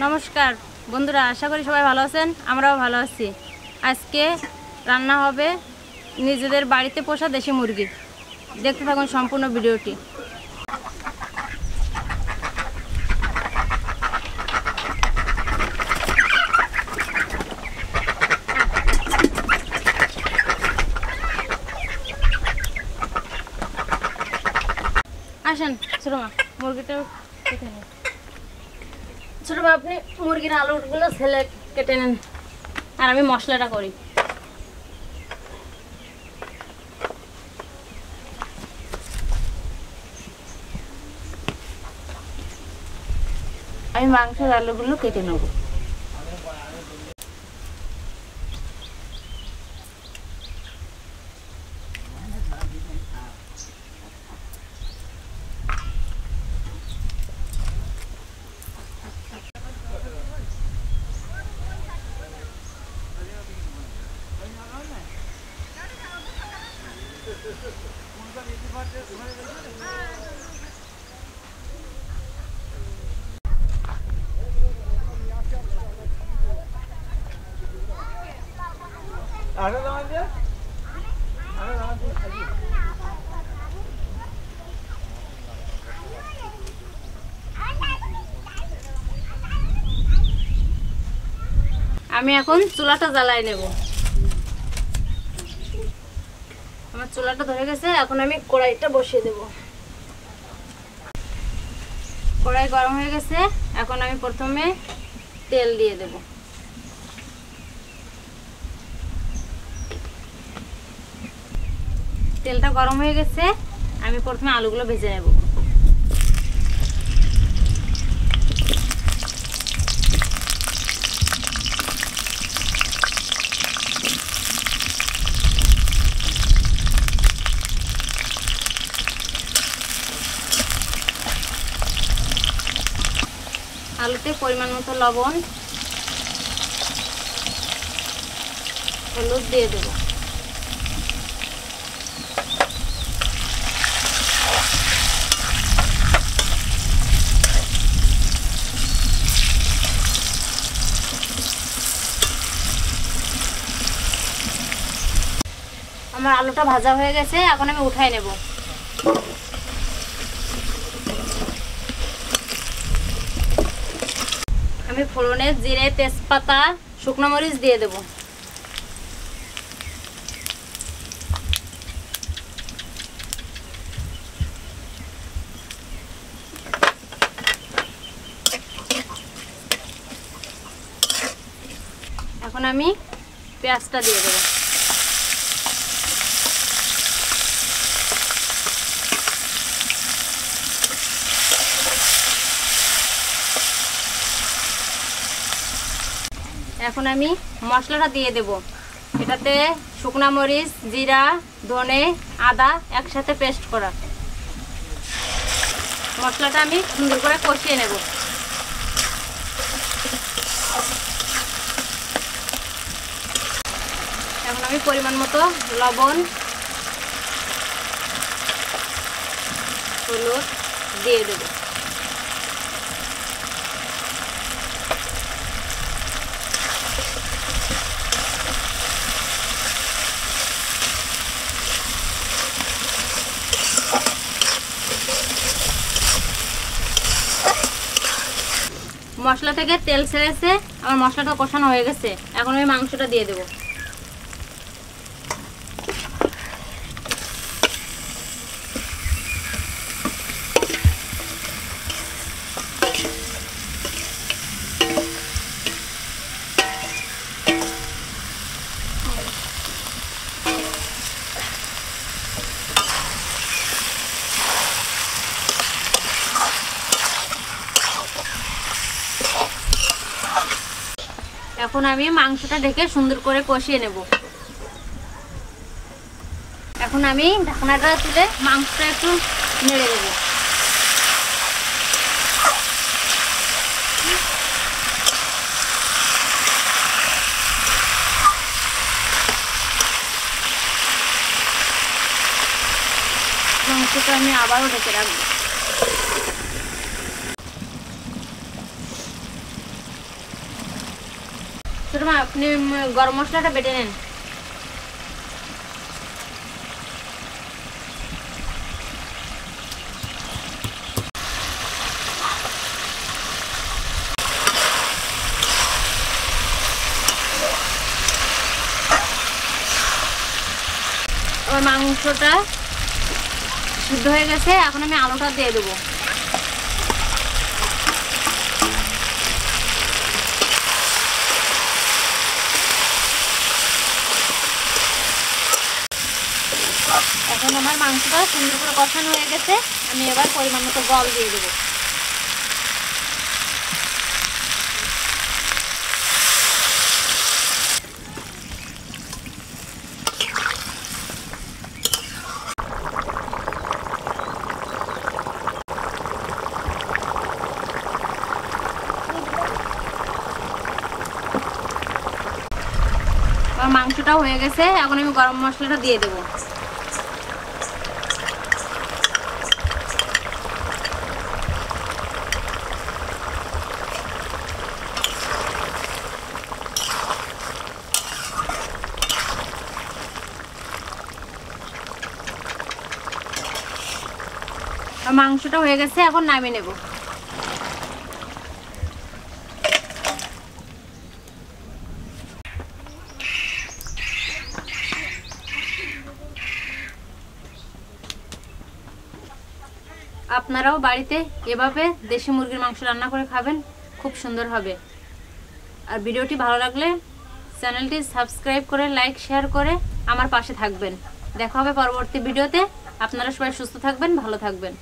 নমস্কার বন্ধুরা, আশা করি সবাই ভালো আছেন। আমরাও ভালো আছি। আজকে রান্না হবে নিজেদের বাড়িতে পোষা দেশি মুরগি। দেখতে থাকুন সম্পূর্ণ ভিডিওটি। আসেন ছোট মা, মুরগিটা কেটে নেন। ছোট মা, আপনি মুরগির আলুগুলো ছেলে কেটে নেন, আর আমি মশলাটা করি। আমি মাংসের আলুগুলো কেটে নেব। আমি এখন চুলাটা জ্বালাই নেব। আমার চুলাটা ধরে গেছে, এখন আমি কড়াইটা বসিয়ে দেব। কড়াই গরম হয়ে গেছে, এখন আমি প্রথমে তেল দিয়ে দেব। তেলটা গরম হয়ে গেছে, আমি প্রথমে আলুগুলো ভেজে নেব। আলুতে পরিমাণ মতো লবণ, হলুদ দিয়ে দেব। আমার আলুটা ভাজা হয়ে গেছে, এখন আমি উঠাই নেব। আমি ফোড়নে জিরে, তেজপাতা, শুকনো মরিচ দিয়ে দেব। এখন আমি পেঁয়াজটা দিয়ে দেব। এখন আমি মশলাটা দিয়ে দেব। এটাতে শুকনো মরিচ, জিরা, ধনে, আদা একসাথে পেস্ট করা। মশলাটা আমি সুন্দর করে কষিয়ে নেব। এখন আমি পরিমাণ মতো লবণ, হলুদ দিয়ে দেব। মশলা থেকে তেল ছেড়েছে, আমার মশলাটা কষানো হয়ে গেছে। এখন আমি মাংসটা দিয়ে দেব। এখন আমি মাংসটা ঢেকে সুন্দর করে কষিয়ে নেব। এখন আমি ঢাকনাটা তুলে মাংসটা একটু নেড়ে দেব। মাংসটা আমি আবারও ঢেকে রাখবো। ছোট মা আপনি গরম মশলাটা বেটে নেন। আমার মাংসটা সিদ্ধ হয়ে গেছে, এখন আমি আলুটা দিয়ে দেবো। এখন আমার মাংসটা সুন্দর করে কষানো হয়ে গেছে, আমি এবার পরিমাণ মতো জল দিয়ে দেবো। আমার মাংসটাও হয়ে গেছে, এখন আমি গরম মশলাটা দিয়ে দেবো। মাংসটা হয়ে গেছে, এখন নামিয়ে নেব। আপনারাও বাড়িতে এভাবে দেশি মুরগির মাংস রান্না করে খাবেন, খুব সুন্দর হবে। আর ভিডিওটি ভালো লাগলে চ্যানেলটি সাবস্ক্রাইব করে লাইক শেয়ার করে আমার পাশে থাকবেন। দেখা হবে পরবর্তী ভিডিওতে। আপনারা সবাই সুস্থ থাকবেন, ভালো থাকবেন।